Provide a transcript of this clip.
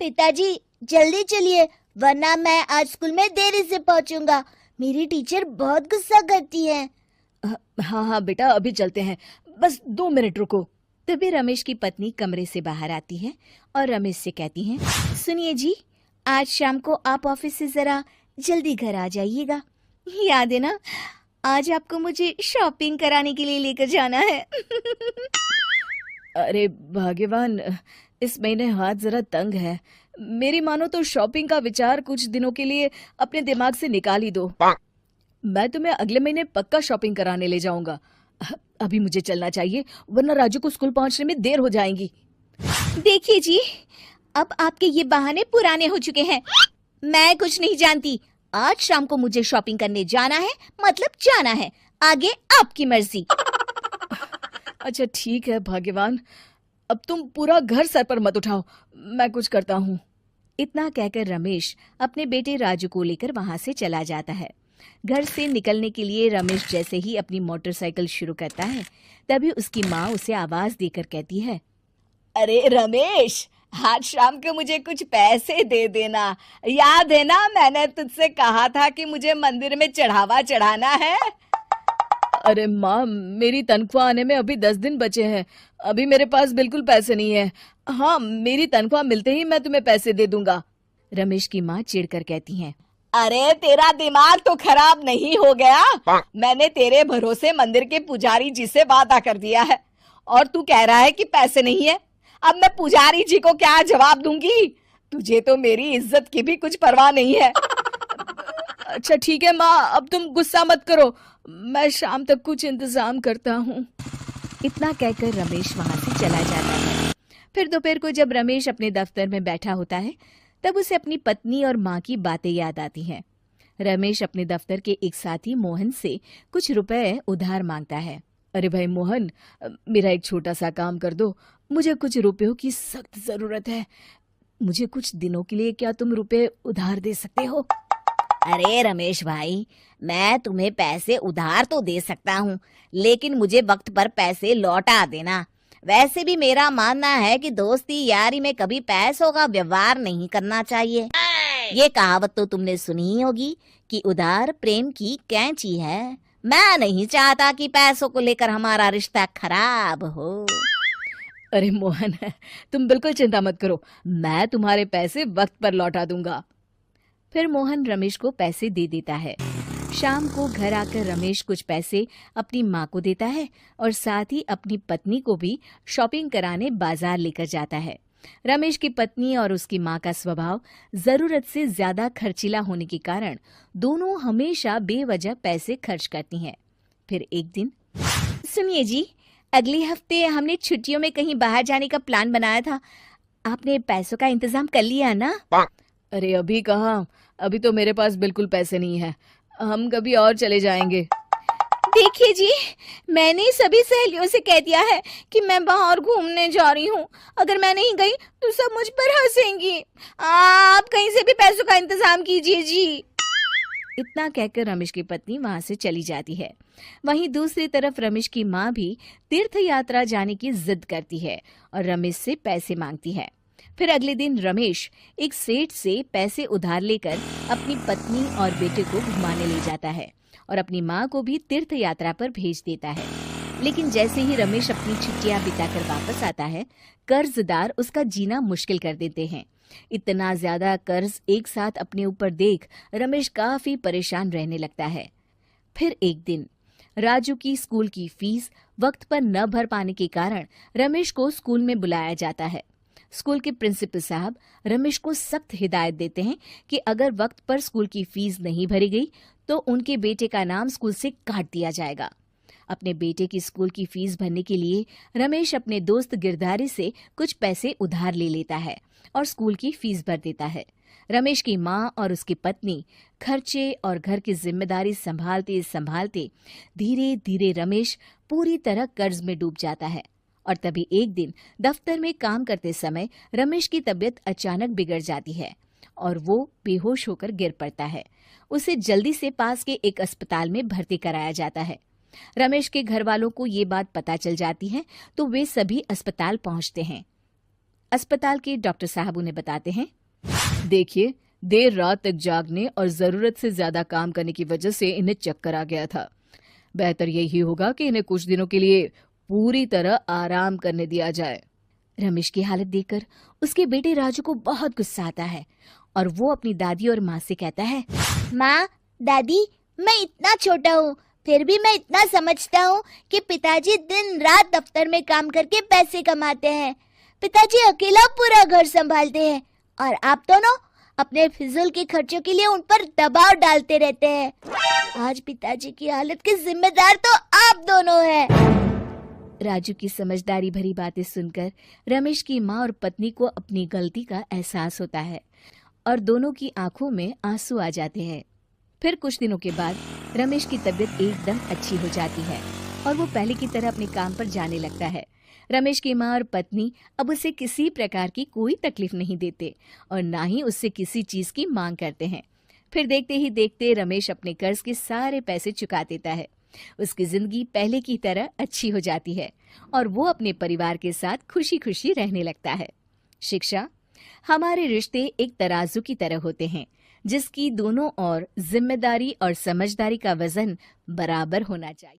पिताजी जल्दी चलिए, वरना मैं आज स्कूल में देरी से पहुंचूंगा। मेरी टीचर बहुत गुस्सा करती है। हाँ हाँ बेटा, अभी चलते हैं, बस 2 मिनट रुको। तभी रमेश की पत्नी कमरे से बाहर आती है और रमेश से कहती हैं, सुनिए जी, आज शाम को आप ऑफिस से जरा जल्दी घर आ जाइएगा। याद है ना, आज आपको मुझे शॉपिंग कराने के लिए लेकर जाना है। अरे भाग्यवान, इस महीने हाथ जरा तंग है। मेरी मानो तो शॉपिंग का विचार कुछ दिनों के लिए अपने दिमाग से निकाल ही दो। मैं तुम्हें अगले महीने पक्का शॉपिंग कराने ले जाऊंगा। अभी मुझे चलना चाहिए, वरना राजू को स्कूल पहुंचने में देर हो जाएगी। देखिए जी, अब आपके ये बहाने पुराने हो चुके हैं। मैं कुछ नहीं जानती। आज शाम को मुझे शॉपिंग करने जाना है, मतलब जाना है। आगे आपकी मर्जी। अच्छा ठीक है भाग्यवान, अब तुम पूरा घर सर पर मत उठाओ, मैं कुछ करता हूँ। इतना कहकर रमेश अपने बेटे राजू को लेकर वहां से चला जाता है। घर से निकलने के लिए रमेश जैसे ही अपनी मोटरसाइकिल शुरू करता है, तभी उसकी माँ उसे आवाज देकर कहती है, अरे रमेश, आज शाम को मुझे कुछ पैसे दे देना। याद है ना, मैंने तुझसे कहा था कि मुझे मंदिर में चढ़ावा चढ़ाना है। अरे माँ, मेरी तनख्वाह आने में अभी 10 दिन बचे हैं। अभी मेरे पास बिल्कुल पैसे नहीं है। हाँ, मेरी तनख्वाह मिलते ही मैं तुम्हें पैसे दे दूंगा। रमेश की माँ चिढ़कर कहती हैं, अरे तेरा दिमाग तो खराब नहीं हो गया? मैंने तेरे भरोसे मंदिर के पुजारी जी से वादा कर दिया है और तू कह रहा है कि पैसे नहीं है। अब मैं पुजारी जी को क्या जवाब दूंगी? तुझे तो मेरी इज्जत की भी कुछ परवाह नहीं है। अच्छा ठीक है माँ, अब तुम गुस्सा मत करो, मैं शाम तक कुछ इंतजाम करता हूँ। इतना कहकर रमेश वहां से चला जाता है। फिर दोपहर को जब रमेश अपने दफ्तर में बैठा होता है, तब उसे अपनी पत्नी और माँ की बातें याद आती हैं। रमेश अपने दफ्तर के एक साथी मोहन से कुछ रुपए उधार मांगता है। अरे भाई मोहन, मेरा एक छोटा सा काम कर दो, मुझे कुछ रुपयों की सख्त जरूरत है। मुझे कुछ दिनों के लिए क्या तुम रुपए उधार दे सकते हो? अरे रमेश भाई, मैं तुम्हें पैसे उधार तो दे सकता हूँ, लेकिन मुझे वक्त पर पैसे लौटा देना। वैसे भी मेरा मानना है कि दोस्ती यारी में कभी पैसों का व्यवहार नहीं करना चाहिए। ये कहावत तो तुमने सुनी ही होगी कि उधार प्रेम की कैंची है। मैं नहीं चाहता कि पैसों को लेकर हमारा रिश्ता खराब हो। अरे मोहन, तुम बिल्कुल चिंता मत करो, मैं तुम्हारे पैसे वक्त पर लौटा दूंगा। फिर मोहन रमेश को पैसे दे देता है। शाम को घर आकर रमेश कुछ पैसे अपनी माँ को देता है और साथ ही अपनी पत्नी को भी शॉपिंग कराने बाजार लेकर जाता है। रमेश की पत्नी और उसकी माँ का स्वभाव जरूरत से ज्यादा खर्चीला होने के कारण दोनों हमेशा बेवजह पैसे खर्च करती हैं। फिर एक दिन, सुनिए जी, अगले हफ्ते हमने छुट्टियों में कहीं बाहर जाने का प्लान बनाया था। आपने पैसों का इंतजाम कर लिया ना? अरे अभी कहाँ, अभी तो मेरे पास बिल्कुल पैसे नहीं है। हम कभी और चले जाएंगे। देखिए जी, मैंने सभी सहेलियों से कह दिया है कि मैं बाहर घूमने जा रही हूँ। अगर मैं नहीं गई तो सब मुझ पर हंसेंगी। आप कहीं से भी पैसों का इंतजाम कीजिए जी। इतना कहकर रमेश की पत्नी वहां से चली जाती है। वहीं दूसरी तरफ रमेश की माँ भी तीर्थ यात्रा जाने की जिद करती है और रमेश से पैसे मांगती है। फिर अगले दिन रमेश एक सेठ से पैसे उधार लेकर अपनी पत्नी और बेटे को घुमाने ले जाता है और अपनी माँ को भी तीर्थ यात्रा पर भेज देता है। लेकिन जैसे ही रमेश अपनी छुट्टियां बिताकर वापस आता है, कर्जदार उसका जीना मुश्किल कर देते हैं। इतना ज्यादा कर्ज एक साथ अपने ऊपर देख रमेश काफी परेशान रहने लगता है। फिर एक दिन राजू की स्कूल की फीस वक्त पर न भर पाने के कारण रमेश को स्कूल में बुलाया जाता है। स्कूल के प्रिंसिपल साहब रमेश को सख्त हिदायत देते हैं कि अगर वक्त पर स्कूल की फीस नहीं भरी गई तो उनके बेटे का नाम स्कूल से काट दिया जाएगा। अपने बेटे की स्कूल की फीस भरने के लिए रमेश अपने दोस्त गिरधारी से कुछ पैसे उधार ले लेता है और स्कूल की फीस भर देता है। रमेश की माँ और उसकी पत्नी खर्चे और घर की जिम्मेदारी संभालते संभालते धीरे धीरे रमेश पूरी तरह कर्ज में डूब जाता है। और तभी एक दिन दफ्तर में काम करते समय रमेश की तबीयत अचानक बिगड़ जाती है और वो बेहोश होकर गिर पड़ता है। उसे जल्दी से पास के एक अस्पताल में भर्ती कराया जाता है। रमेश के घर वालों को ये बात पता चल जाती है तो वे सभी अस्पताल पहुंचते हैं। अस्पताल के डॉक्टर साहब उन्हें बताते हैं, देखिए, देर रात तक जागने और जरूरत से ज्यादा काम करने की वजह से इन्हें चक्कर आ गया था। बेहतर यही होगा कि इन्हें कुछ दिनों के लिए पूरी तरह आराम करने दिया जाए। रमेश की हालत देखकर उसके बेटे राजू को बहुत गुस्सा आता है और वो अपनी दादी और माँ से कहता है, माँ, दादी, मैं इतना छोटा हूँ, फिर भी मैं इतना समझता हूँ कि पिताजी दिन रात दफ्तर में काम करके पैसे कमाते हैं। पिताजी अकेला पूरा घर संभालते हैं और आप दोनों अपने फिजूल के खर्चों के लिए उन पर दबाव डालते रहते हैं। आज पिताजी की हालत के जिम्मेदार तो आप दोनों हैं। राजू की समझदारी भरी बातें सुनकर रमेश की माँ और पत्नी को अपनी गलती का एहसास होता है और दोनों की आंखों में आंसू आ जाते हैं। फिर कुछ दिनों के बाद रमेश की तबीयत एकदम अच्छी हो जाती है और वो पहले की तरह अपने काम पर जाने लगता है। रमेश की माँ और पत्नी अब उसे किसी प्रकार की कोई तकलीफ नहीं देते और ना ही उससे किसी चीज की मांग करते हैं। फिर देखते ही देखते रमेश अपने कर्ज के सारे पैसे चुका देता है। उसकी जिंदगी पहले की तरह अच्छी हो जाती है और वो अपने परिवार के साथ खुशी खुशी रहने लगता है। शिक्षा, हमारे रिश्ते एक तराजू की तरह होते हैं जिसकी दोनों ओर जिम्मेदारी और समझदारी का वजन बराबर होना चाहिए।